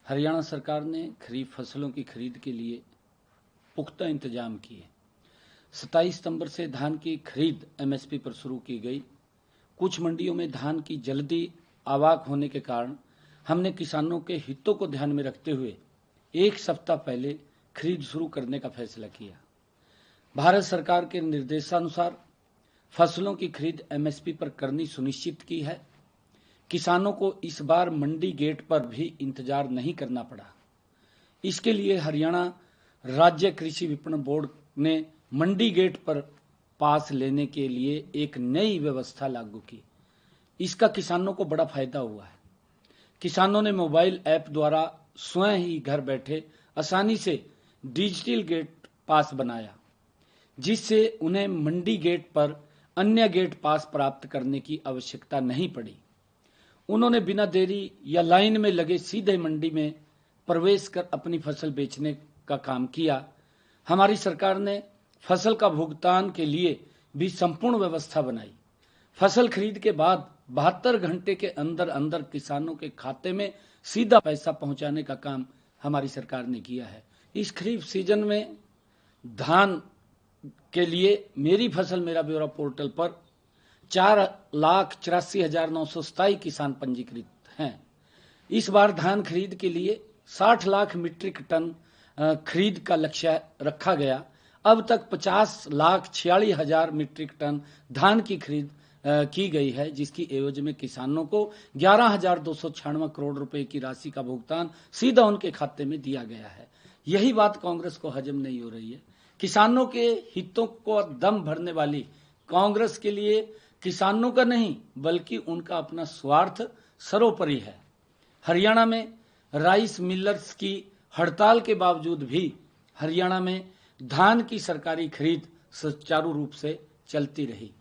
हरियाणा सरकार ने खरीफ फसलों की खरीद के लिए पुख्ता इंतजाम किए। 27 सितंबर से धान की खरीद एमएसपी पर शुरू की गई। कुछ मंडियों में धान की जल्दी आवाक होने के कारण हमने किसानों के हितों को ध्यान में रखते हुए एक सप्ताह पहले खरीद शुरू करने का फैसला किया। भारत सरकार के निर्देशानुसार फसलों की खरीद एमएसपी पर करनी सुनिश्चित की है। किसानों को इस बार मंडी गेट पर भी इंतजार नहीं करना पड़ा। इसके लिए हरियाणा राज्य कृषि विपणन बोर्ड ने मंडी गेट पर पास लेने के लिए एक नई व्यवस्था लागू की। इसका किसानों को बड़ा फायदा हुआ है। किसानों ने मोबाइल ऐप द्वारा स्वयं ही घर बैठे आसानी से डिजिटल गेट पास बनाया, जिससे उन्हें मंडी गेट पर अन्य गेट पास प्राप्त करने की आवश्यकता नहीं पड़ी। उन्होंने बिना देरी या लाइन में लगे सीधे मंडी में प्रवेश कर अपनी फसल बेचने का काम किया। हमारी सरकार ने फसल का भुगतान के लिए भी संपूर्ण व्यवस्था बनाई। फसल खरीद के बाद 72 घंटे के अंदर अंदर किसानों के खाते में सीधा पैसा पहुंचाने का काम हमारी सरकार ने किया है। इस खरीफ सीजन में धान के लिए मेरी फसल मेरा ब्यौरा पोर्टल पर 4,84,927 किसान पंजीकृत हैं। इस बार धान खरीद के लिए 60 लाख मीट्रिक टन खरीद का लक्ष्य रखा गया। अब तक 50,46,000 मीट्रिक टन धान की खरीद की गई है, जिसकी एवज में किसानों को 11,296 करोड़ रुपए की राशि का भुगतान सीधा उनके खाते में दिया गया है। यही बात कांग्रेस को हजम नहीं हो रही है। किसानों के हितों को दम भरने वाली कांग्रेस के लिए किसानों का नहीं बल्कि उनका अपना स्वार्थ सर्वोपरि है। हरियाणा में राइस मिलर्स की हड़ताल के बावजूद भी हरियाणा में धान की सरकारी खरीद सुचारू रूप से चलती रही।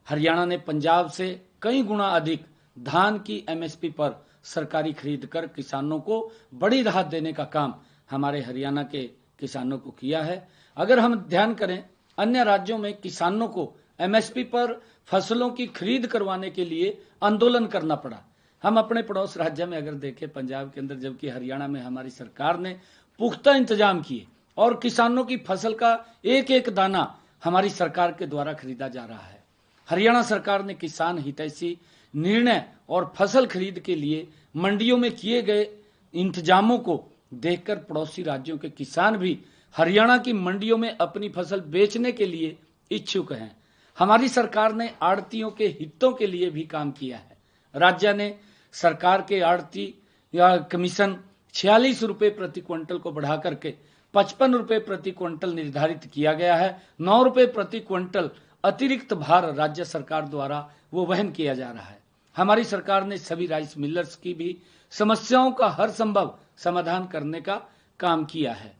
हरियाणा ने पंजाब से कई गुना अधिक धान की एमएसपी पर सरकारी खरीद कर किसानों को बड़ी राहत देने का काम हमारे हरियाणा के किसानों को किया है। अगर हम ध्यान करें, अन्य राज्यों में किसानों को एमएसपी पर फसलों की खरीद करवाने के लिए आंदोलन करना पड़ा। हम अपने पड़ोस राज्य में अगर देखें, पंजाब के अंदर, जबकि हरियाणा में हमारी सरकार ने पुख्ता इंतजाम किए और किसानों की फसल का एक एक दाना हमारी सरकार के द्वारा खरीदा जा रहा है। हरियाणा सरकार ने किसान हितैषी निर्णय और फसल खरीद के लिए मंडियों में किए गए इंतजामों को देखकर पड़ोसी राज्यों के किसान भी हरियाणा की मंडियों में अपनी फसल बेचने के लिए इच्छुक हैं। हमारी सरकार ने आड़तियों के हितों के लिए भी काम किया है। राज्य ने सरकार के आड़ती या कमीशन 46 रुपए प्रति क्विंटल को बढ़ा करके 55 रुपए प्रति क्विंटल निर्धारित किया गया है। 9 रुपए प्रति क्विंटल अतिरिक्त भार राज्य सरकार द्वारा वो वहन किया जा रहा है। हमारी सरकार ने सभी राइस मिलर्स की भी समस्याओं का हर संभव समाधान करने का काम किया है।